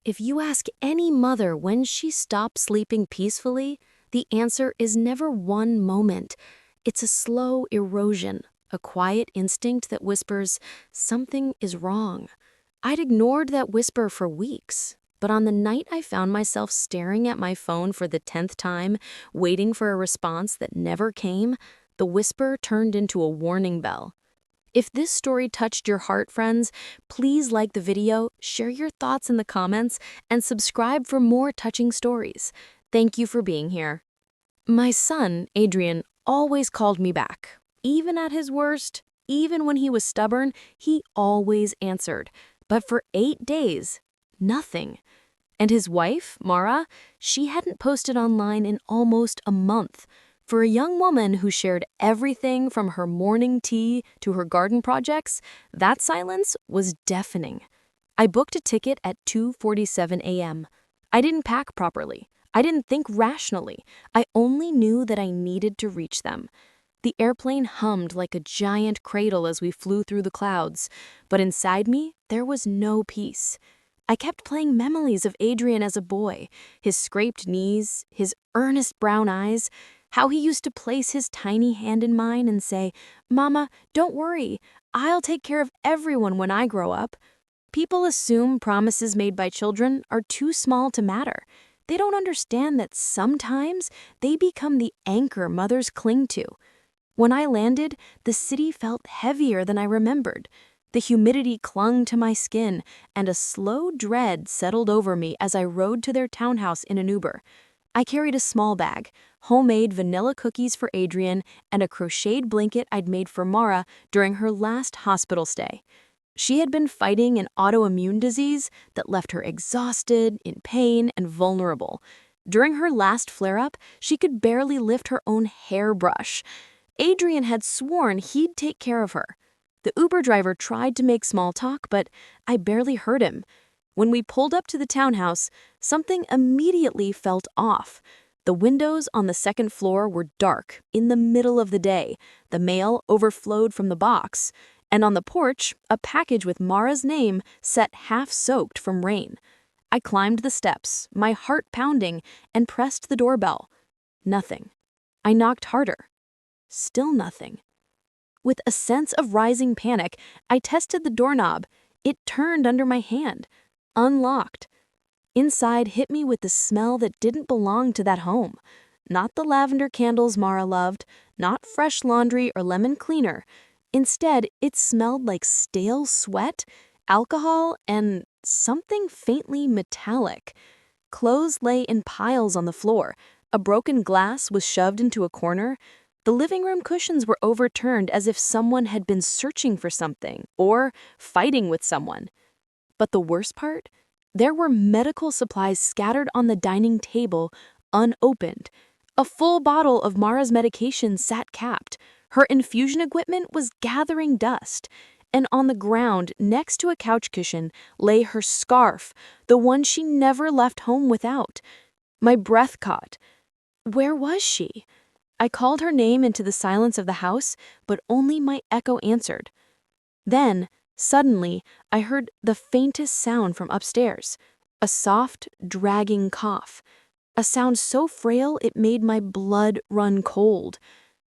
If you ask any mother when she stopped sleeping peacefully, the answer is never one moment. It's a slow erosion, a quiet instinct that whispers, something is wrong. I'd ignored that whisper for weeks, but on the night I found myself staring at my phone for the 10th time, waiting for a response that never came, the whisper turned into a warning bell. If this story touched your heart, friends, please like the video, share your thoughts in the comments, and subscribe for more touching stories. Thank you for being here. My son, Adrian, always called me back. Even at his worst, even when he was stubborn, he always answered. But for 8 days, nothing. And his wife, Mara, she hadn't posted online in almost a month. For a young woman who shared everything from her morning tea to her garden projects, that silence was deafening. I booked a ticket at 2:47 a.m. I didn't pack properly. I didn't think rationally. I only knew that I needed to reach them. The airplane hummed like a giant cradle as we flew through the clouds, but inside me, there was no peace. I kept playing memories of Adrian as a boy, his scraped knees, his earnest brown eyes, how he used to place his tiny hand in mine and say, "Mama, don't worry, I'll take care of everyone when I grow up." People assume promises made by children are too small to matter. They don't understand that sometimes they become the anchor mothers cling to. When I landed, the city felt heavier than I remembered. The humidity clung to my skin, and a slow dread settled over me as I rode to their townhouse in an Uber. I carried a small bag, homemade vanilla cookies for Adrian, and a crocheted blanket I'd made for Mara during her last hospital stay. She had been fighting an autoimmune disease that left her exhausted, in pain, and vulnerable. During her last flare-up, she could barely lift her own hairbrush. Adrian had sworn he'd take care of her. The Uber driver tried to make small talk, but I barely heard him. When we pulled up to the townhouse, something immediately felt off. The windows on the second floor were dark, in the middle of the day. The mail overflowed from the box. And on the porch, a package with Mara's name sat half-soaked from rain. I climbed the steps, my heart pounding, and pressed the doorbell. Nothing. I knocked harder. Still nothing. With a sense of rising panic, I tested the doorknob. It turned under my hand. Unlocked. Inside hit me with the smell that didn't belong to that home. Not the lavender candles Mara loved, not fresh laundry or lemon cleaner. Instead, it smelled like stale sweat, alcohol, and something faintly metallic. Clothes lay in piles on the floor. A broken glass was shoved into a corner. The living room cushions were overturned as if someone had been searching for something or fighting with someone. But the worst part? There were medical supplies scattered on the dining table, unopened. A full bottle of Mara's medication sat capped. Her infusion equipment was gathering dust. And on the ground, next to a couch cushion, lay her scarf, the one she never left home without. My breath caught. Where was she? I called her name into the silence of the house, but only my echo answered. Then, suddenly, I heard the faintest sound from upstairs, a soft, dragging cough, a sound so frail it made my blood run cold.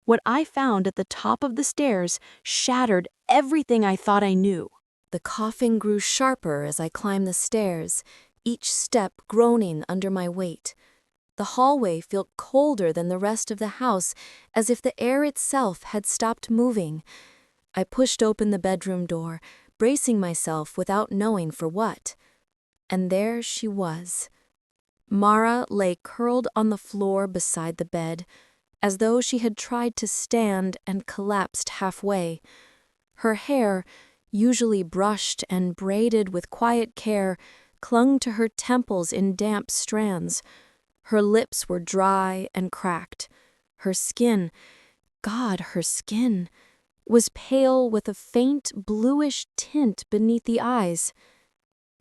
What I found at the top of the stairs shattered everything I thought I knew. The coughing grew sharper as I climbed the stairs, each step groaning under my weight. The hallway felt colder than the rest of the house, as if the air itself had stopped moving. I pushed open the bedroom door, bracing myself without knowing for what. And there she was. Mara lay curled on the floor beside the bed, as though she had tried to stand and collapsed halfway. Her hair, usually brushed and braided with quiet care, clung to her temples in damp strands. Her lips were dry and cracked. Her skin, God, her skin, was pale with a faint bluish tint beneath the eyes.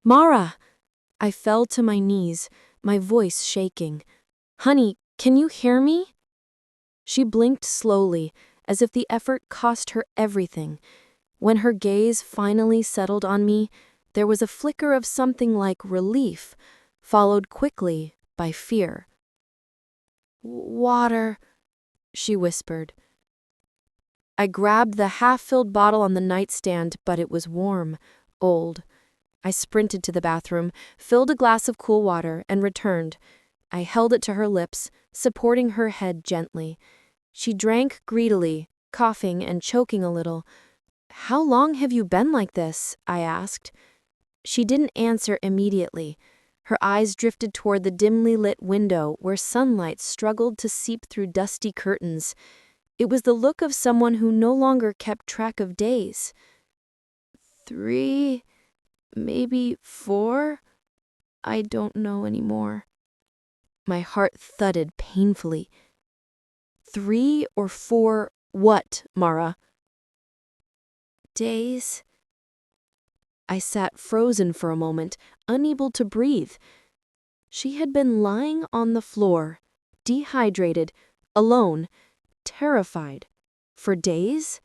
"Mara!" I fell to my knees, my voice shaking. "Honey, can you hear me?" She blinked slowly, as if the effort cost her everything. When her gaze finally settled on me, There was a flicker of something like relief, followed quickly by fear. "Water," she whispered. I grabbed the half-filled bottle on the nightstand, but it was warm, old. I sprinted to the bathroom, filled a glass of cool water, and returned. I held it to her lips, supporting her head gently. She drank greedily, coughing and choking a little. "How long have you been like this?" I asked. She didn't answer immediately. Her eyes drifted toward the dimly lit window where sunlight struggled to seep through dusty curtains. It was the look of someone who no longer kept track of days. 3, maybe 4? I don't know anymore. My heart thudded painfully. 3 or 4 what, Mara? Days. I sat frozen for a moment, unable to breathe. She had been lying on the floor, dehydrated, alone, terrified. For days?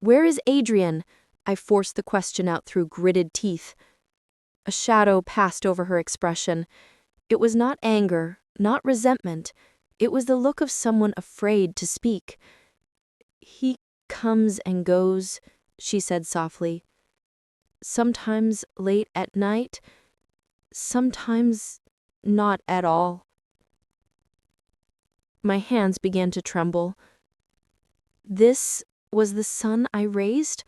"Where is Adrian?" I forced the question out through gritted teeth. A shadow passed over her expression. It was not anger, not resentment. It was the look of someone afraid to speak. "He comes and goes," she said softly. "Sometimes late at night, sometimes not at all." My hands began to tremble. This was the son I raised?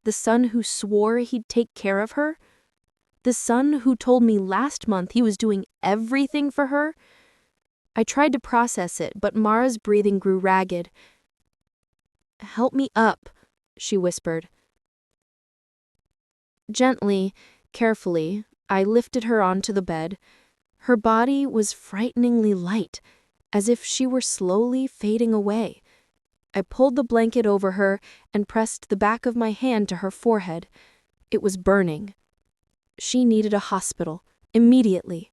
The son who swore he'd take care of her? The son who told me last month he was doing everything for her? I tried to process it, but Mara's breathing grew ragged. "Help me up," she whispered. Gently, carefully, I lifted her onto the bed. Her body was frighteningly light, as if she were slowly fading away. I pulled the blanket over her and pressed the back of my hand to her forehead. It was burning. She needed a hospital, immediately.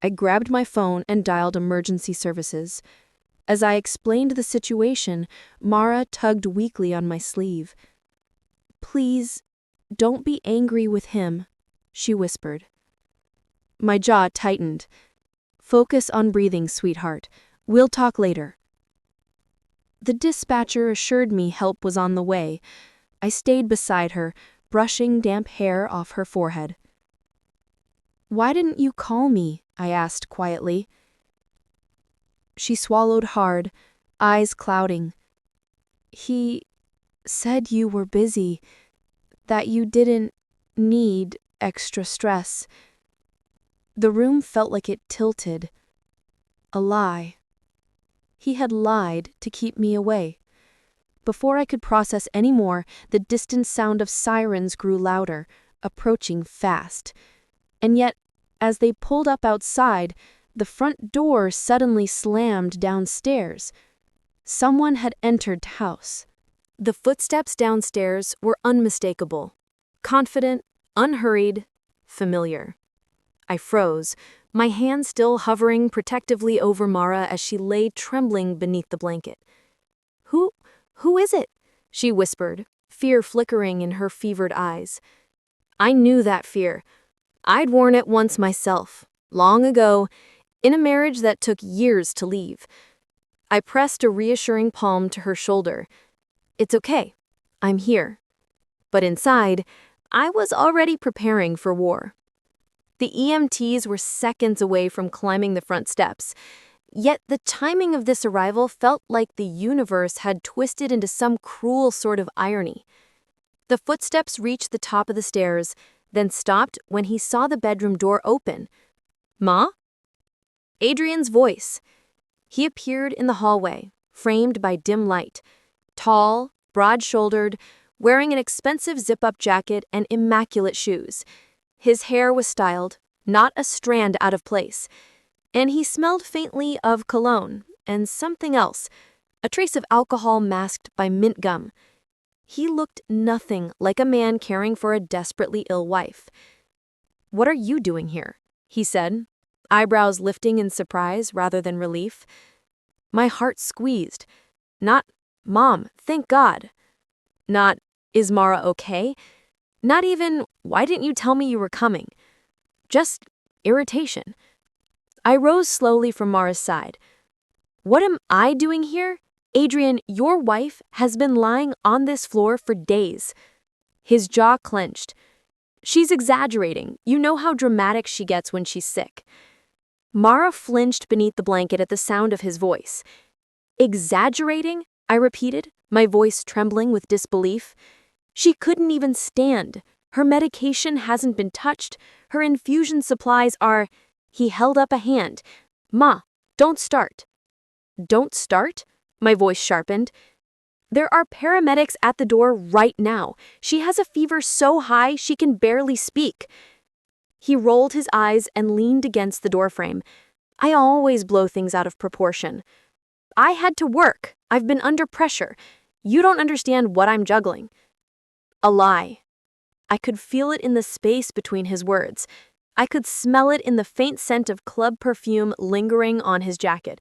I grabbed my phone and dialed emergency services. As I explained the situation, Mara tugged weakly on my sleeve. "Please, don't be angry with him," she whispered. My jaw tightened. "Focus on breathing, sweetheart. We'll talk later." The dispatcher assured me help was on the way. I stayed beside her, brushing damp hair off her forehead. "Why didn't you call me?" I asked quietly. She swallowed hard, eyes clouding. "He said you were busy, that you didn't need extra stress." The room felt like it tilted. A lie. He had lied to keep me away. Before I could process any more, the distant sound of sirens grew louder, approaching fast. And yet, as they pulled up outside, the front door suddenly slammed downstairs. Someone had entered the house. The footsteps downstairs were unmistakable. Confident, unhurried, familiar. I froze, my hand still hovering protectively over Mara as she lay trembling beneath the blanket. Who is it?" she whispered, fear flickering in her fevered eyes. I knew that fear. I'd worn it once myself, long ago, in a marriage that took years to leave. I pressed a reassuring palm to her shoulder. "It's okay. I'm here." But inside, I was already preparing for war. The EMTs were seconds away from climbing the front steps. Yet the timing of this arrival felt like the universe had twisted into some cruel sort of irony. The footsteps reached the top of the stairs, then stopped when he saw the bedroom door open. "Ma?" Adrian's voice. He appeared in the hallway, framed by dim light. Tall, broad-shouldered, wearing an expensive zip-up jacket and immaculate shoes. His hair was styled, not a strand out of place. And he smelled faintly of cologne and something else, a trace of alcohol masked by mint gum. He looked nothing like a man caring for a desperately ill wife. "What are you doing here?" he said, eyebrows lifting in surprise rather than relief. My heart squeezed. Not, "Mom, thank God." Not, "Is Mara okay?" Not even, "Why didn't you tell me you were coming?" Just irritation. I rose slowly from Mara's side. "What am I doing here? Adrian, your wife has been lying on this floor for days." His jaw clenched. "She's exaggerating. You know how dramatic she gets when she's sick." Mara flinched beneath the blanket at the sound of his voice. "Exaggerating?" I repeated, my voice trembling with disbelief. "She couldn't even stand. Her medication hasn't been touched. Her infusion supplies are—" He held up a hand. "Ma, don't start." "Don't start?" My voice sharpened. "There are paramedics at the door right now. She has a fever so high she can barely speak." He rolled his eyes and leaned against the doorframe. I always blow things out of proportion. "I had to work. I've been under pressure. You don't understand what I'm juggling." A lie. I could feel it in the space between his words. I could smell it in the faint scent of club perfume lingering on his jacket.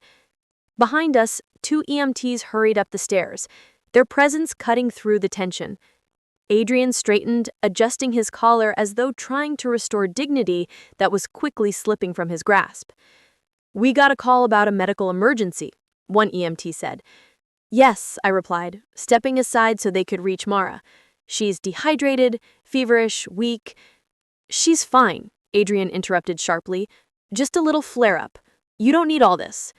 Behind us, 2 EMTs hurried up the stairs, their presence cutting through the tension. Adrian straightened, adjusting his collar as though trying to restore dignity that was quickly slipping from his grasp. "We got a call about a medical emergency," one EMT said. "Yes," I replied, stepping aside so they could reach Mara. "She's dehydrated, feverish, weak." "She's fine," Adrian interrupted sharply. "Just a little flare-up. You don't need all this."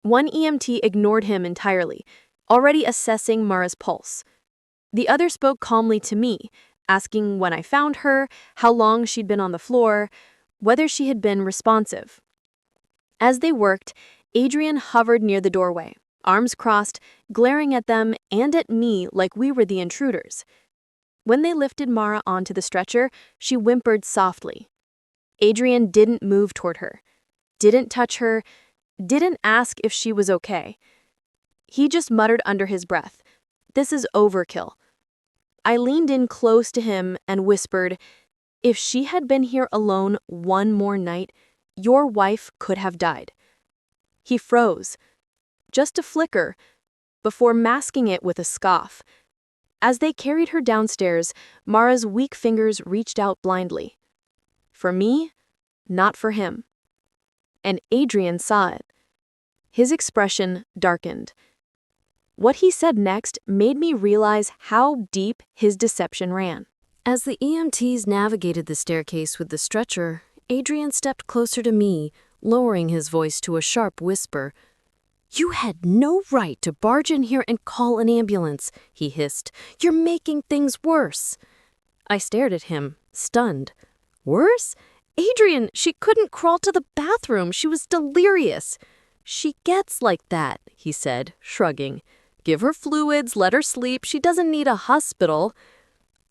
One EMT ignored him entirely, already assessing Mara's pulse. The other spoke calmly to me, asking when I found her, how long she'd been on the floor, whether she had been responsive. As they worked, Adrian hovered near the doorway, arms crossed, glaring at them and at me like we were the intruders. When they lifted Mara onto the stretcher, she whimpered softly. Adrian didn't move toward her, didn't touch her, didn't ask if she was okay. He just muttered under his breath, "This is overkill." I leaned in close to him and whispered, "If she had been here alone one more night, your wife could have died." He froze, just a flicker, before masking it with a scoff. As they carried her downstairs, Mara's weak fingers reached out blindly. For me, not for him. And Adrian saw it. His expression darkened. What he said next made me realize how deep his deception ran. As the EMTs navigated the staircase with the stretcher, Adrian stepped closer to me, lowering his voice to a sharp whisper. "You had no right to barge in here and call an ambulance," he hissed. "You're making things worse." I stared at him, stunned. "Worse? Adrian, she couldn't crawl to the bathroom. She was delirious." "She gets like that," he said, shrugging. "Give her fluids, let her sleep. She doesn't need a hospital."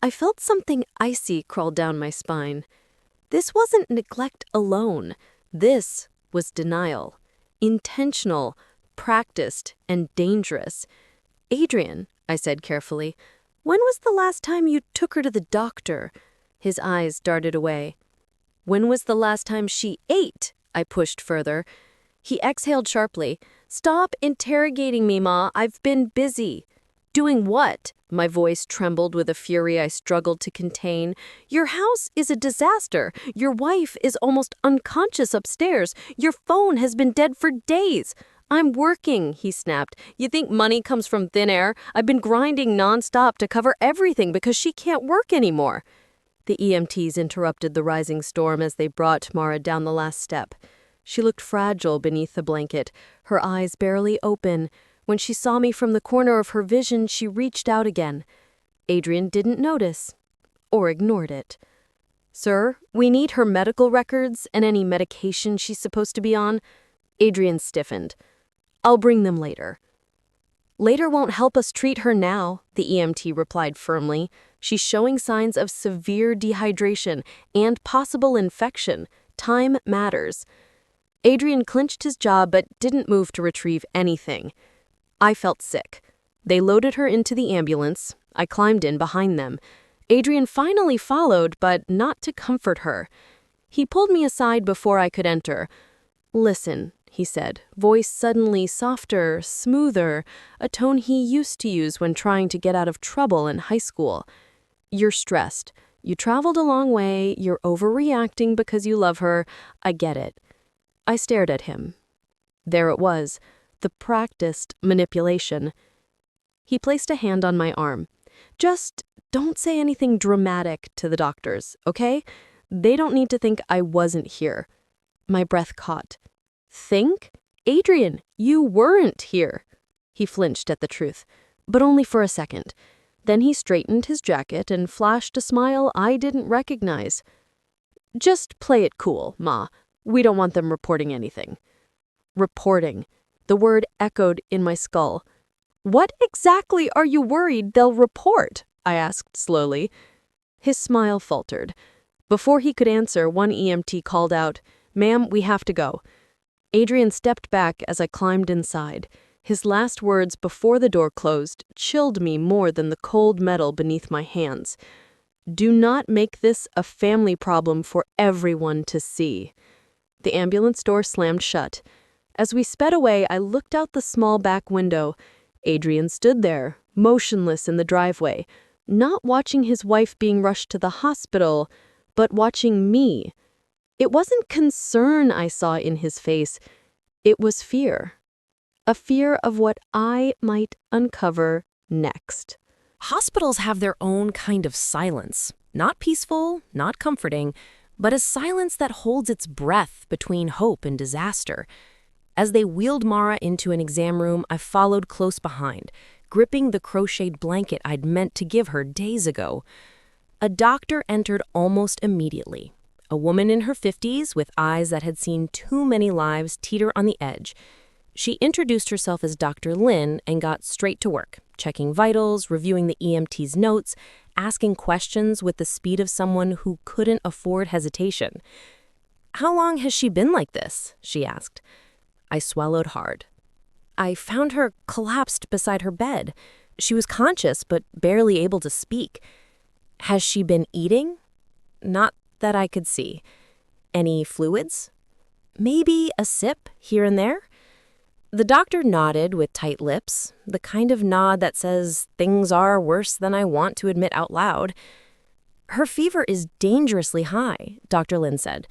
I felt something icy crawl down my spine. This wasn't neglect alone. This was denial. Intentional, practiced, and dangerous. "Adrian," I said carefully, "when was the last time you took her to the doctor?" His eyes darted away. "When was the last time she ate?" I pushed further. He exhaled sharply. "Stop interrogating me, Ma. I've been busy." "Doing what?" My voice trembled with a fury I struggled to contain. "Your house is a disaster. Your wife is almost unconscious upstairs. Your phone has been dead for days." "I'm working," he snapped. "You think money comes from thin air? I've been grinding nonstop to cover everything because she can't work anymore." The EMTs interrupted the rising storm as they brought Mara down the last step. She looked fragile beneath the blanket, her eyes barely open. When she saw me from the corner of her vision, she reached out again. Adrian didn't notice, or ignored it. "Sir, we need her medical records and any medication she's supposed to be on." Adrian stiffened. "I'll bring them later." "Later won't help us treat her now," the EMT replied firmly. "She's showing signs of severe dehydration and possible infection. Time matters." Adrian clenched his jaw but didn't move to retrieve anything. I felt sick. They loaded her into the ambulance. I climbed in behind them. Adrian finally followed, but not to comfort her. He pulled me aside before I could enter. "Listen," he said, voice suddenly softer, smoother, a tone he used to use when trying to get out of trouble in high school. "You're stressed. You traveled a long way, you're overreacting because you love her. I get it. I stared at him. There it was, the practiced manipulation. He placed a hand on my arm. Just don't say anything dramatic to the doctors, okay? They don't need to think I wasn't here. My breath caught. Think? Adrian, you weren't here. He flinched at the truth, but only for a second. Then he straightened his jacket and flashed a smile I didn't recognize. Just play it cool, Ma. We don't want them reporting anything. Reporting. The word echoed in my skull. What exactly are you worried they'll report? I asked slowly. His smile faltered. Before he could answer, one EMT called out, "Ma'am, we have to go." Adrian stepped back as I climbed inside. His last words before the door closed chilled me more than the cold metal beneath my hands. Do not make this a family problem for everyone to see. The ambulance door slammed shut. As we sped away, I looked out the small back window. Adrian stood there, motionless in the driveway, not watching his wife being rushed to the hospital, but watching me. It wasn't concern I saw in his face. It was fear. A fear of what I might uncover next. Hospitals have their own kind of silence. Not peaceful, not comforting, but a silence that holds its breath between hope and disaster. As they wheeled Mara into an exam room, I followed close behind, gripping the crocheted blanket I'd meant to give her days ago. A doctor entered almost immediately. A woman in her 50s with eyes that had seen too many lives teeter on the edge. She introduced herself as Dr. Lin and got straight to work, checking vitals, reviewing the EMT's notes, asking questions with the speed of someone who couldn't afford hesitation. "How long has she been like this?" she asked. I swallowed hard. "I found her collapsed beside her bed. She was conscious but barely able to speak." "Has she been eating?" "Not that I could see." "Any fluids?" "Maybe a sip here and there." The doctor nodded with tight lips, the kind of nod that says things are worse than I want to admit out loud. "Her fever is dangerously high," Dr. Lin said.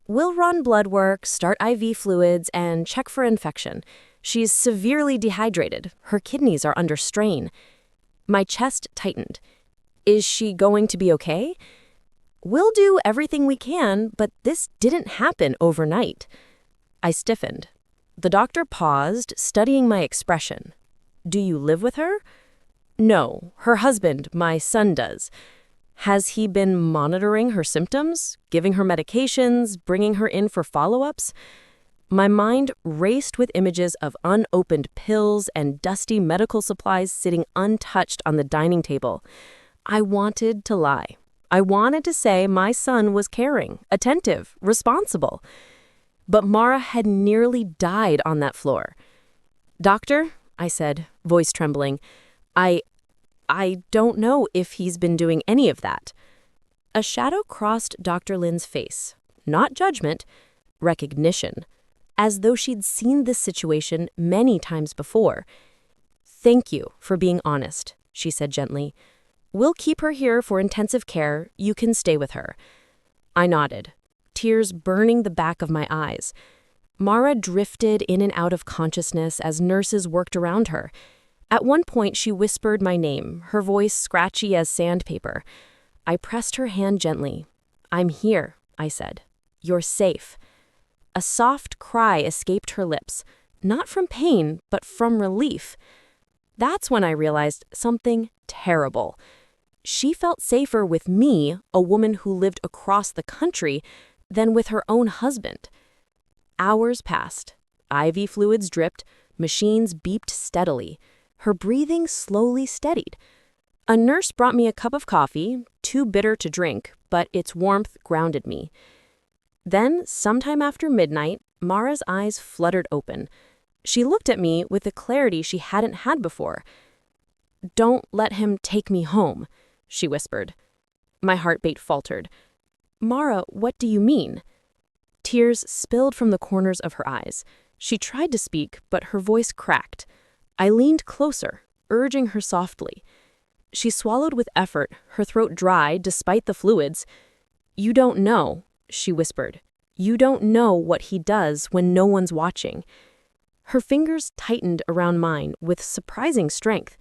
"We'll run blood work, start IV fluids, and check for infection. She's severely dehydrated. Her kidneys are under strain." My chest tightened. "Is she going to be okay?" "We'll do everything we can, but this didn't happen overnight." I stiffened. The doctor paused, studying my expression. "Do you live with her?" "No, her husband, my son, does." "Has he been monitoring her symptoms, giving her medications, bringing her in for follow-ups?" My mind raced with images of unopened pills and dusty medical supplies sitting untouched on the dining table. I wanted to lie. I wanted to say my son was caring, attentive, responsible. But Mara had nearly died on that floor. "Doctor," I said, voice trembling, I don't know if he's been doing any of that." A shadow crossed Dr. Lin's face. Not judgment, recognition. As though she'd seen this situation many times before. "Thank you for being honest," she said gently. "We'll keep her here for intensive care. You can stay with her." I nodded, tears burning the back of my eyes. Mara drifted in and out of consciousness as nurses worked around her. At one point, she whispered my name, her voice scratchy as sandpaper. I pressed her hand gently. "I'm here," I said. "You're safe." A soft cry escaped her lips, not from pain, but from relief. That's when I realized something terrible. She felt safer with me, a woman who lived across the country, than with her own husband. Hours passed. IV fluids dripped, machines beeped steadily. Her breathing slowly steadied. A nurse brought me a cup of coffee, too bitter to drink, but its warmth grounded me. Then, sometime after midnight, Mara's eyes fluttered open. She looked at me with a clarity she hadn't had before. "Don't let him take me home," she whispered. My heartbeat faltered. "Mara, what do you mean?" Tears spilled from the corners of her eyes. She tried to speak, but her voice cracked. I leaned closer, urging her softly. She swallowed with effort, her throat dry despite the fluids. "You don't know," she whispered. "You don't know what he does when no one's watching." Her fingers tightened around mine with surprising strength.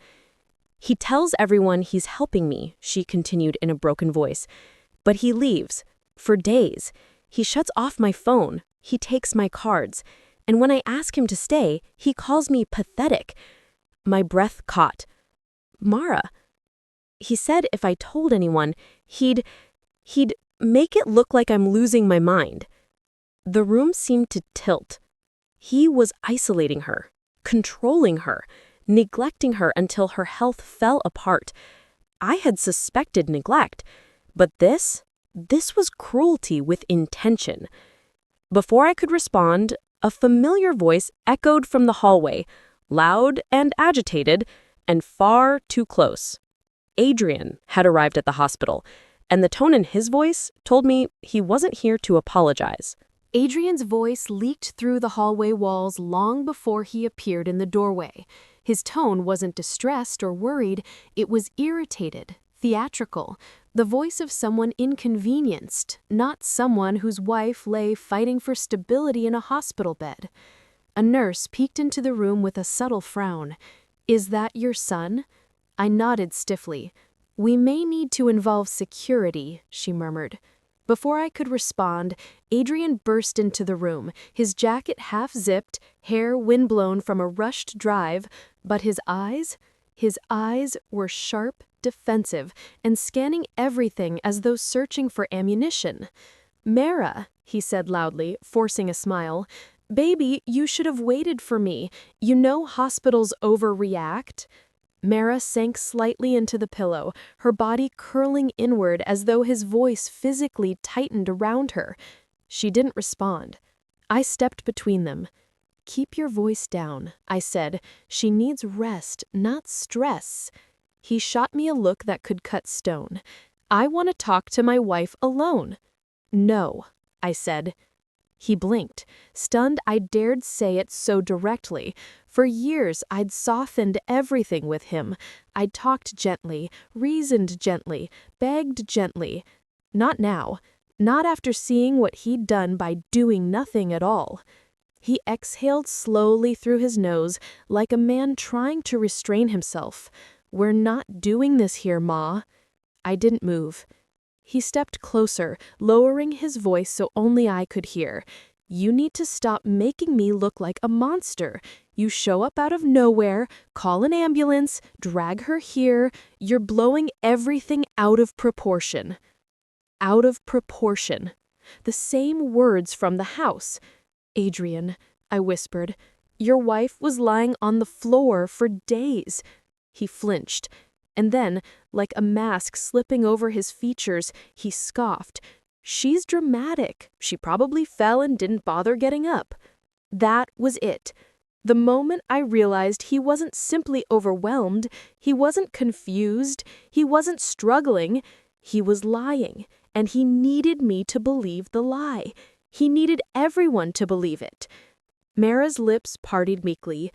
"He tells everyone he's helping me," she continued in a broken voice. "But he leaves. For days. He shuts off my phone. He takes my cards. And when I ask him to stay, he calls me pathetic." My breath caught. "Mara." "He said if I told anyone, he'd make it look like I'm losing my mind." The room seemed to tilt. He was isolating her, controlling her, neglecting her until her health fell apart. I had suspected neglect, but this was cruelty with intention. Before I could respond, a familiar voice echoed from the hallway, loud and agitated, and far too close. Adrian had arrived at the hospital, and the tone in his voice told me he wasn't here to apologize. Adrian's voice leaked through the hallway walls long before he appeared in the doorway. His tone wasn't distressed or worried, it was irritated, theatrical, the voice of someone inconvenienced, not someone whose wife lay fighting for stability in a hospital bed. A nurse peeked into the room with a subtle frown. "Is that your son?" I nodded stiffly. "We may need to involve security," she murmured. Before I could respond, Adrian burst into the room, his jacket half-zipped, hair windblown from a rushed drive, but his eyes were sharp, defensive, and scanning everything as though searching for ammunition. "Mara," he said loudly, forcing a smile, "baby, you should have waited for me. You know hospitals overreact." Mara sank slightly into the pillow, her body curling inward as though his voice physically tightened around her. She didn't respond. I stepped between them. "Keep your voice down," I said. "She needs rest, not stress." He shot me a look that could cut stone. "I want to talk to my wife alone." "No," I said. He blinked, stunned I dared say it so directly. For years I'd softened everything with him. I'd talked gently, reasoned gently, begged gently. Not now. Not after seeing what he'd done by doing nothing at all. He exhaled slowly through his nose, like a man trying to restrain himself. "We're not doing this here, Ma." I didn't move. He stepped closer, lowering his voice so only I could hear. "You need to stop making me look like a monster. You show up out of nowhere, call an ambulance, drag her here. You're blowing everything out of proportion." Out of proportion. The same words from the house. "Adrian," I whispered, "your wife was lying on the floor for days." He flinched. And then, like a mask slipping over his features, he scoffed. "She's dramatic. She probably fell and didn't bother getting up." That was it. The moment I realized he wasn't simply overwhelmed, he wasn't confused, he wasn't struggling, he was lying, and he needed me to believe the lie. He needed everyone to believe it. Mara's lips parted meekly.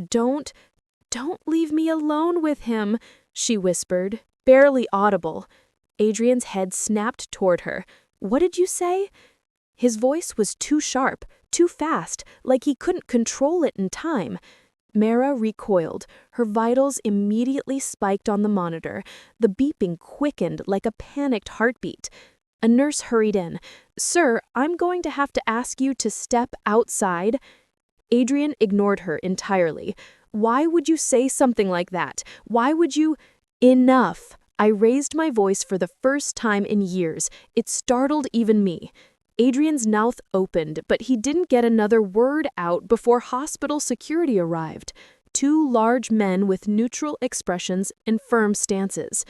Don't leave me alone with him," she whispered, barely audible. Adrian's head snapped toward her. "What did you say?" His voice was too sharp, too fast, like he couldn't control it in time. Mara recoiled. Her vitals immediately spiked on the monitor. The beeping quickened like a panicked heartbeat. A nurse hurried in. "Sir, I'm going to have to ask you to step outside." Adrian ignored her entirely. "Why would you say something like that? Why would you—" "Enough!" I raised my voice for the first time in years. It startled even me. Adrian's mouth opened, but he didn't get another word out before hospital security arrived. Two large men with neutral expressions and firm stances.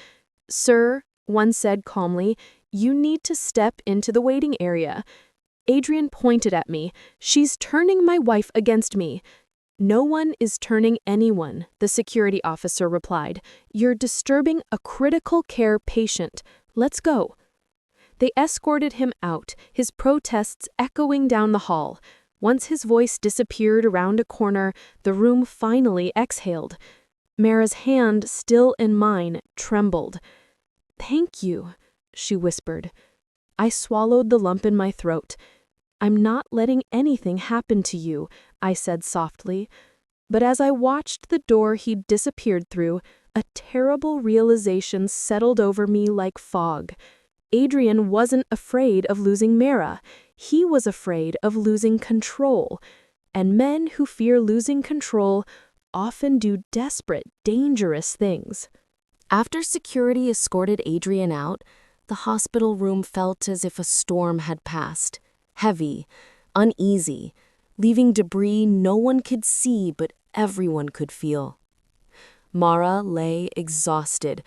"Sir," one said calmly, "you need to step into the waiting area." Adrian pointed at me. "She's turning my wife against me." "No one is turning anyone," the security officer replied. "You're disturbing a critical care patient. Let's go." They escorted him out, his protests echoing down the hall. Once his voice disappeared around a corner, the room finally exhaled. Mara's hand, still in mine, trembled. "Thank you," she whispered. I swallowed the lump in my throat. "I'm not letting anything happen to you," I said softly. But as I watched the door he'd disappeared through, a terrible realization settled over me like fog. Adrian wasn't afraid of losing Mara. He was afraid of losing control. And men who fear losing control often do desperate, dangerous things. After security escorted Adrian out, the hospital room felt as if a storm had passed. Heavy, uneasy, leaving debris no one could see but everyone could feel. Mara lay exhausted,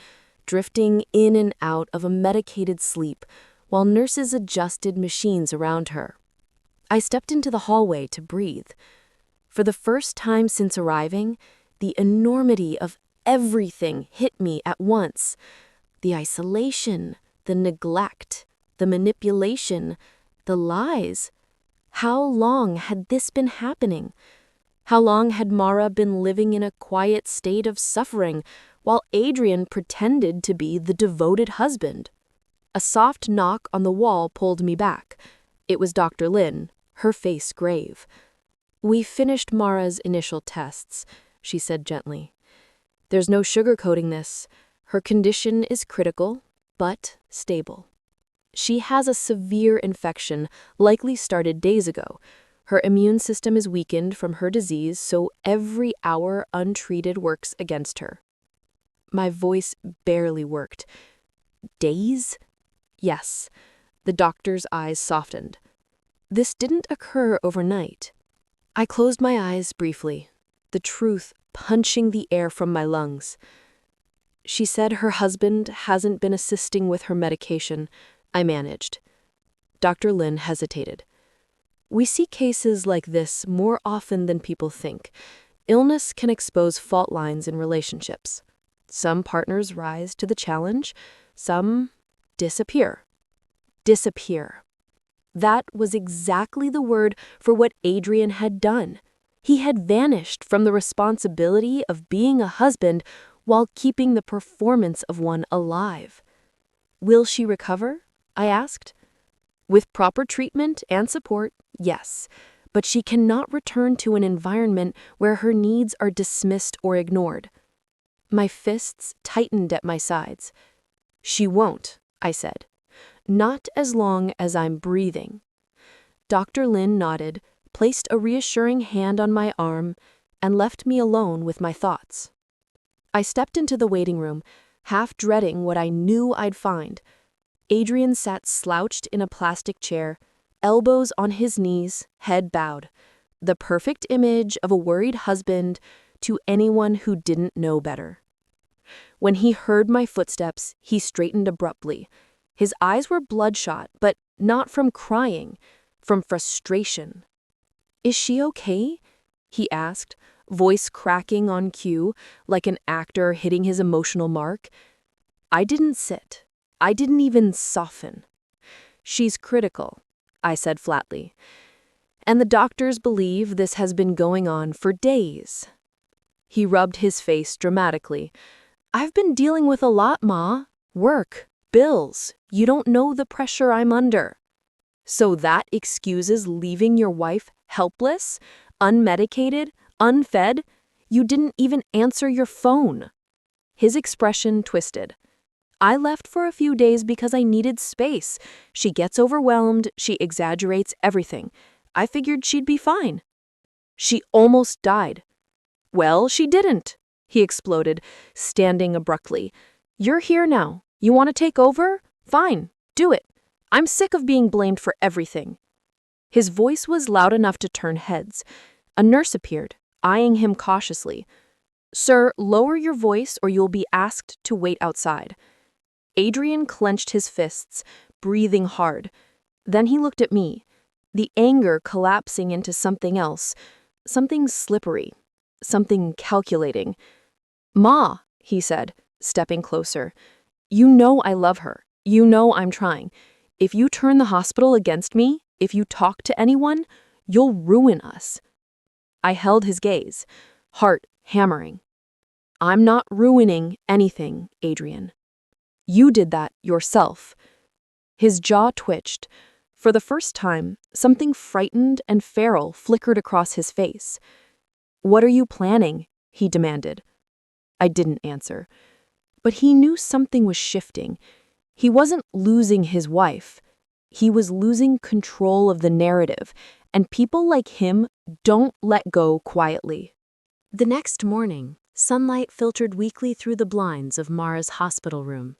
drifting in and out of a medicated sleep while nurses adjusted machines around her. I stepped into the hallway to breathe. For the first time since arriving, the enormity of everything hit me at once. The isolation, the neglect, the manipulation, the lies. How long had this been happening? How long had Mara been living in a quiet state of suffering while Adrian pretended to be the devoted husband? A soft knock on the wall pulled me back. It was Dr. Lin, her face grave. "We finished Mara's initial tests," she said gently. "There's no sugarcoating this. Her condition is critical, but stable. She has a severe infection, likely started days ago. Her immune system is weakened from her disease, so every hour untreated works against her." My voice barely worked. "Days?" "Yes." The doctor's eyes softened. "This didn't occur overnight." I closed my eyes briefly, the truth punching the air from my lungs. "She said her husband hasn't been assisting with her medication," I managed. Dr. Lin hesitated. "We see cases like this more often than people think. Illness can expose fault lines in relationships. Some partners rise to the challenge, some disappear." Disappear. That was exactly the word for what Adrian had done. He had vanished from the responsibility of being a husband while keeping the performance of one alive. "Will she recover?" I asked. "With proper treatment and support, yes, but she cannot return to an environment where her needs are dismissed or ignored." My fists tightened at my sides. "She won't," I said. "Not as long as I'm breathing." Dr. Lin nodded, placed a reassuring hand on my arm, and left me alone with my thoughts. I stepped into the waiting room, half dreading what I knew I'd find. Adrian sat slouched in a plastic chair, elbows on his knees, head bowed. The perfect image of a worried husband to anyone who didn't know better. When he heard my footsteps, he straightened abruptly. His eyes were bloodshot, but not from crying, from frustration. "Is she okay?" he asked, voice cracking on cue, like an actor hitting his emotional mark. I didn't sit. I didn't even soften. "She's critical," I said flatly. "And the doctors believe this has been going on for days." He rubbed his face dramatically. "I've been dealing with a lot, Ma. Work, bills. You don't know the pressure I'm under." "So that excuses leaving your wife helpless, unmedicated, unfed? You didn't even answer your phone." His expression twisted. "I left for a few days because I needed space. She gets overwhelmed, she exaggerates everything. I figured she'd be fine." "She almost died." "Well, she didn't," he exploded, standing abruptly. "You're here now. You want to take over? Fine, do it. I'm sick of being blamed for everything." His voice was loud enough to turn heads. A nurse appeared, eyeing him cautiously. "Sir, lower your voice or you'll be asked to wait outside." Adrian clenched his fists, breathing hard. Then he looked at me, the anger collapsing into something else, something slippery, something calculating. "Ma," he said, stepping closer, "you know I love her. You know I'm trying. If you turn the hospital against me, if you talk to anyone, you'll ruin us." I held his gaze, heart hammering. I'm not ruining anything, Adrian. You did that yourself. His jaw twitched. For the first time, something frightened and feral flickered across his face. What are you planning? He demanded. I didn't answer. But he knew something was shifting. He wasn't losing his wife. He was losing control of the narrative, and people like him don't let go quietly. The next morning, sunlight filtered weakly through the blinds of Mara's hospital room.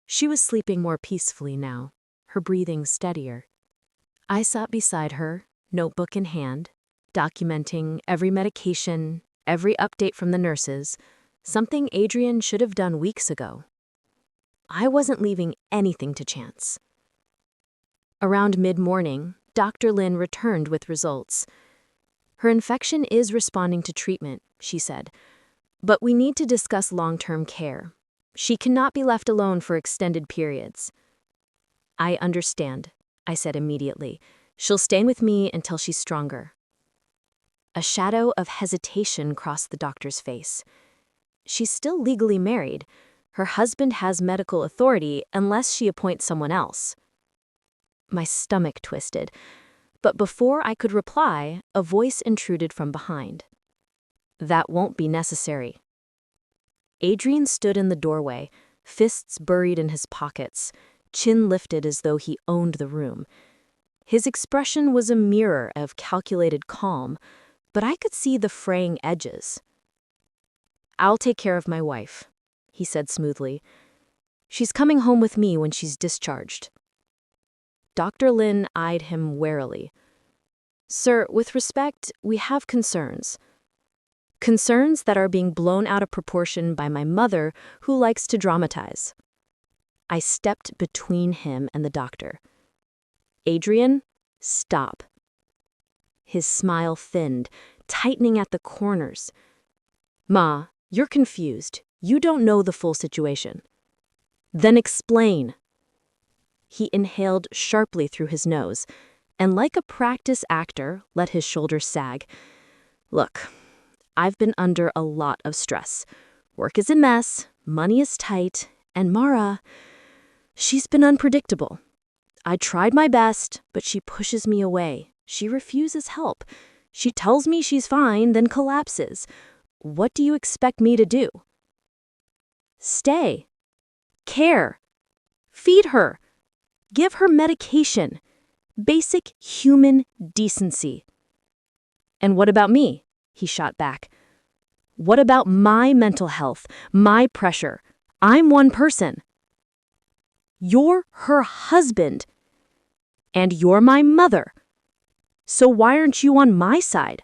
She was sleeping more peacefully now, her breathing steadier. I sat beside her, notebook in hand, documenting every medication, every update from the nurses, something Adrian should have done weeks ago. I wasn't leaving anything to chance. Around mid-morning, Dr. Lin returned with results. Her infection is responding to treatment, she said, but we need to discuss long-term care. She cannot be left alone for extended periods. I understand, I said immediately. She'll stay with me until she's stronger. A shadow of hesitation crossed the doctor's face. She's still legally married. Her husband has medical authority unless she appoints someone else. My stomach twisted, but before I could reply, a voice intruded from behind. That won't be necessary. Adrian stood in the doorway, fists buried in his pockets, chin lifted as though he owned the room. His expression was a mirror of calculated calm, but I could see the fraying edges. I'll take care of my wife, he said smoothly. She's coming home with me when she's discharged. Dr. Lin eyed him warily. Sir, with respect, we have concerns. Concerns that are being blown out of proportion by my mother, who likes to dramatize. I stepped between him and the doctor. Adrian, stop. His smile thinned, tightening at the corners. Ma, you're confused. You don't know the full situation. Then explain. He inhaled sharply through his nose, and like a practice actor, let his shoulders sag. Look, I've been under a lot of stress. Work is a mess, money is tight, and Mara, she's been unpredictable. I tried my best, but she pushes me away. She refuses help. She tells me she's fine, then collapses. What do you expect me to do? Stay. Care. Feed her. Give her medication. Basic human decency. And what about me? He shot back. What about my mental health, my pressure? I'm one person. You're her husband. And you're my mother. So why aren't you on my side?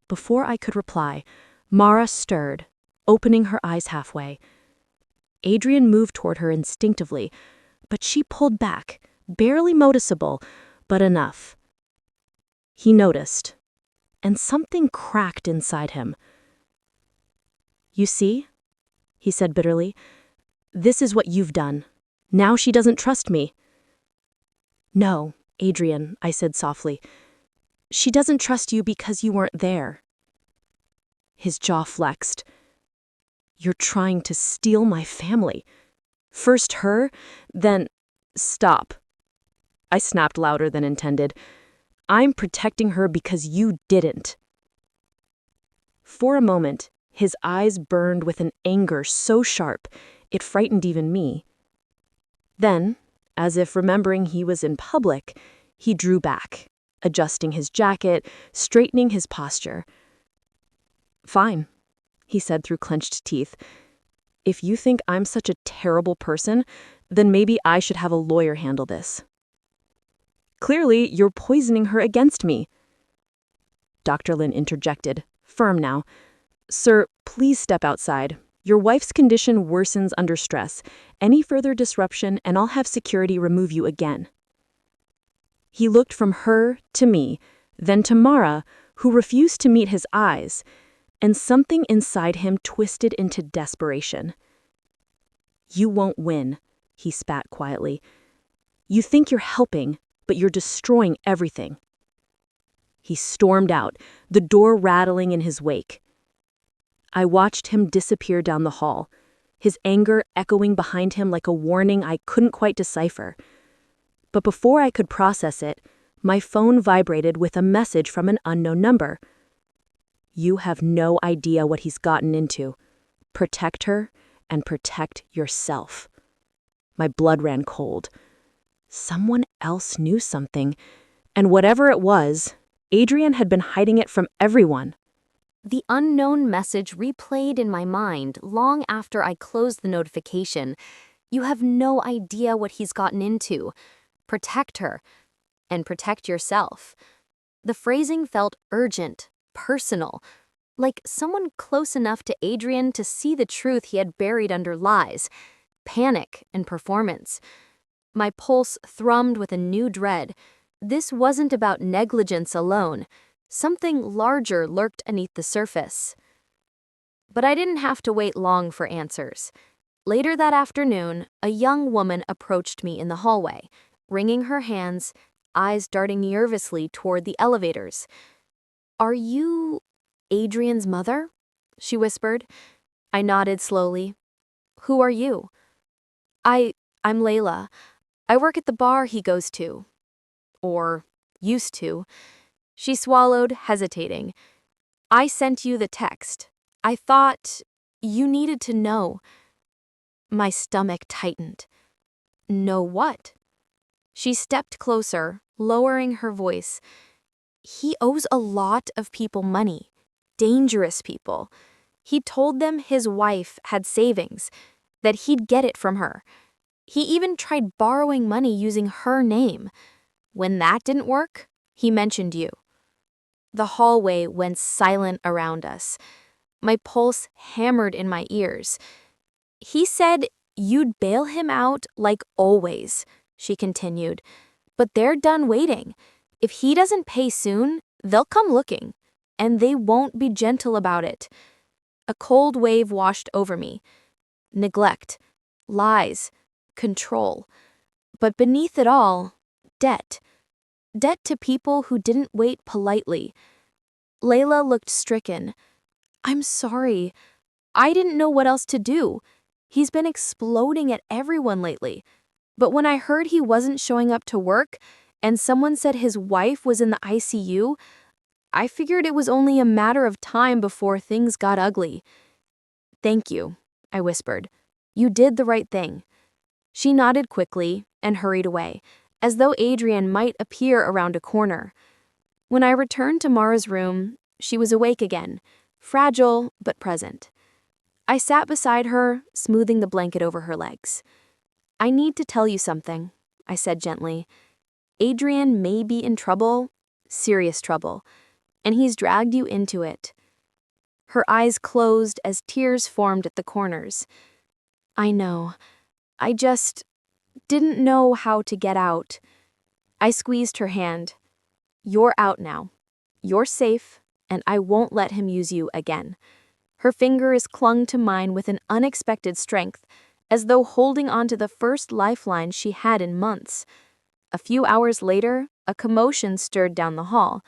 Before I could reply, Mara stirred, opening her eyes halfway. Adrian moved toward her instinctively, but she pulled back, barely noticeable, but enough. He noticed, and something cracked inside him. You see, he said bitterly, this is what you've done. Now she doesn't trust me. No, Adrian, I said softly. She doesn't trust you because you weren't there. His jaw flexed. You're trying to steal my family. First her, then... Stop. I snapped louder than intended. I'm protecting her because you didn't. For a moment, his eyes burned with an anger so sharp, it frightened even me. Then, as if remembering he was in public, he drew back, adjusting his jacket, straightening his posture. Fine, he said through clenched teeth. If you think I'm such a terrible person, then maybe I should have a lawyer handle this. Clearly, you're poisoning her against me. Dr. Lin interjected, firm now. Sir, please step outside. Your wife's condition worsens under stress. Any further disruption, and I'll have security remove you again. He looked from her to me, then to Mara, who refused to meet his eyes, and something inside him twisted into desperation. You won't win, he spat quietly. You think you're helping, but you're destroying everything. He stormed out, the door rattling in his wake. I watched him disappear down the hall, his anger echoing behind him like a warning I couldn't quite decipher. But before I could process it, my phone vibrated with a message from an unknown number. "You have no idea what he's gotten into. Protect her and protect yourself." My blood ran cold. Someone else knew something, and whatever it was, Adrian had been hiding it from everyone. The unknown message replayed in my mind long after I closed the notification. You have no idea what he's gotten into. Protect her and protect yourself. The phrasing felt urgent, personal, like someone close enough to Adrian to see the truth he had buried under lies, panic, and performance. My pulse thrummed with a new dread. This wasn't about negligence alone. Something larger lurked beneath the surface. But I didn't have to wait long for answers. Later that afternoon, a young woman approached me in the hallway, wringing her hands, eyes darting nervously toward the elevators. "Are you Adrian's mother?" she whispered. I nodded slowly. "Who are you?" I'm Layla. I work at the bar he goes to. Or used to." She swallowed, hesitating. "I sent you the text. I thought you needed to know." My stomach tightened. "Know what?" She stepped closer, lowering her voice. "He owes a lot of people money. Dangerous people. He told them his wife had savings, that he'd get it from her. He even tried borrowing money using her name. When that didn't work, he mentioned you." The hallway went silent around us. My pulse hammered in my ears. "He said you'd bail him out like always," she continued. "But they're done waiting. If he doesn't pay soon, they'll come looking. And they won't be gentle about it." A cold wave washed over me. Neglect, lies, control. But beneath it all, debt. Debt to people who didn't wait politely. Layla looked stricken. "I'm sorry. I didn't know what else to do. He's been exploding at everyone lately. But when I heard he wasn't showing up to work, and someone said his wife was in the ICU, I figured it was only a matter of time before things got ugly." "Thank you," I whispered. "You did the right thing." She nodded quickly and hurried away, as though Adrian might appear around a corner. When I returned to Mara's room, she was awake again, fragile but present. I sat beside her, smoothing the blanket over her legs. "I need to tell you something," I said gently. "Adrian may be in trouble, serious trouble, and he's dragged you into it." Her eyes closed as tears formed at the corners. "I know. I just didn't know how to get out." I squeezed her hand. "You're out now. You're safe, and I won't let him use you again." Her fingers clung to mine with an unexpected strength, as though holding onto the first lifeline she had in months. A few hours later, a commotion stirred down the hall.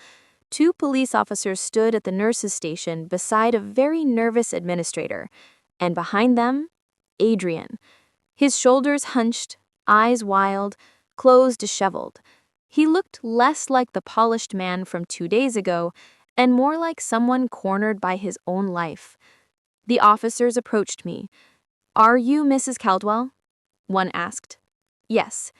2 police officers stood at the nurse's station beside a very nervous administrator, and behind them, Adrian. His shoulders hunched, eyes wild, clothes disheveled. He looked less like the polished man from 2 days ago and more like someone cornered by his own life. The officers approached me. "Are you Mrs. Caldwell?" one asked. "Yes."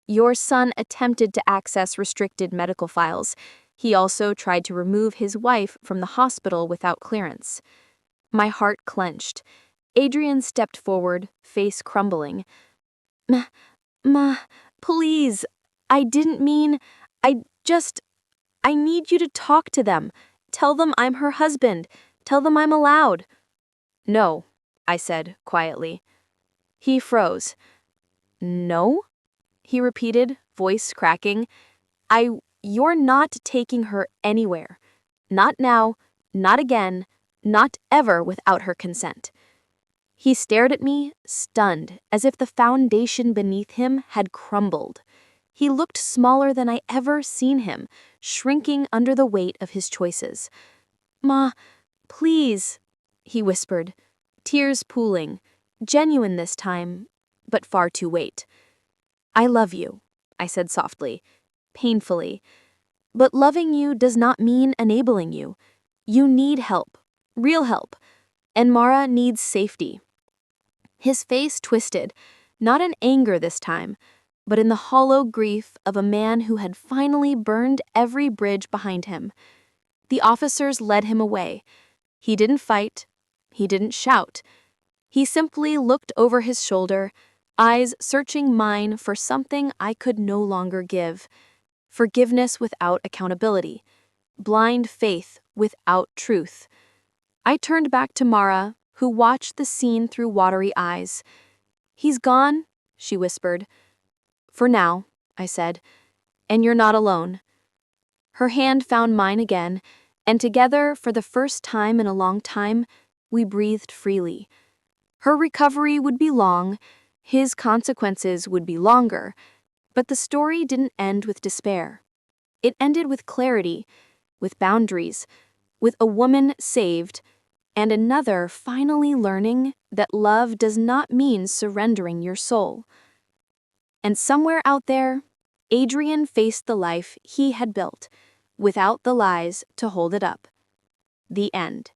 "Your son attempted to access restricted medical files. He also tried to remove his wife from the hospital without clearance." My heart clenched. Adrian stepped forward, face crumbling. Ma, please, I didn't mean, I just, I need you to talk to them. Tell them I'm her husband. Tell them I'm allowed." "No," I said quietly. He froze. "No?" he repeated, voice cracking. You're not taking her anywhere. Not now, not again, not ever without her consent." He stared at me, stunned, as if the foundation beneath him had crumbled. He looked smaller than I ever seen him, shrinking under the weight of his choices. "Ma, please." he whispered, tears pooling, genuine this time, but far too late. I love you, I said softly, painfully. But loving you does not mean enabling you. You need help, real help, and Mara needs safety. His face twisted, not in anger this time, but in the hollow grief of a man who had finally burned every bridge behind him. The officers led him away. He didn't fight. He didn't shout. He simply looked over his shoulder, eyes searching mine for something I could no longer give. Forgiveness without accountability. Blind faith without truth. I turned back to Mara, who watched the scene through watery eyes. He's gone, she whispered. For now, I said, and you're not alone. Her hand found mine again, and together, for the first time in a long time, we breathed freely. Her recovery would be long, his consequences would be longer, but the story didn't end with despair. It ended with clarity, with boundaries, with a woman saved, and another finally learning that love does not mean surrendering your soul. And somewhere out there, Adrian faced the life he had built, without the lies to hold it up. The end.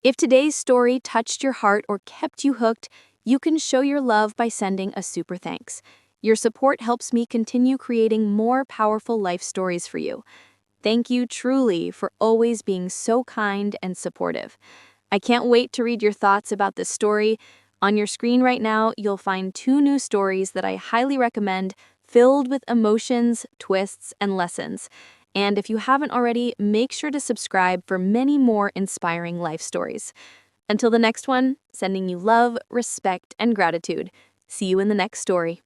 If today's story touched your heart or kept you hooked, you can show your love by sending a super thanks. Your support helps me continue creating more powerful life stories for you. Thank you truly for always being so kind and supportive. I can't wait to read your thoughts about this story. On your screen right now, you'll find 2 new stories that I highly recommend, filled with emotions, twists, and lessons. And if you haven't already, make sure to subscribe for many more inspiring life stories. Until the next one, sending you love, respect, and gratitude. See you in the next story.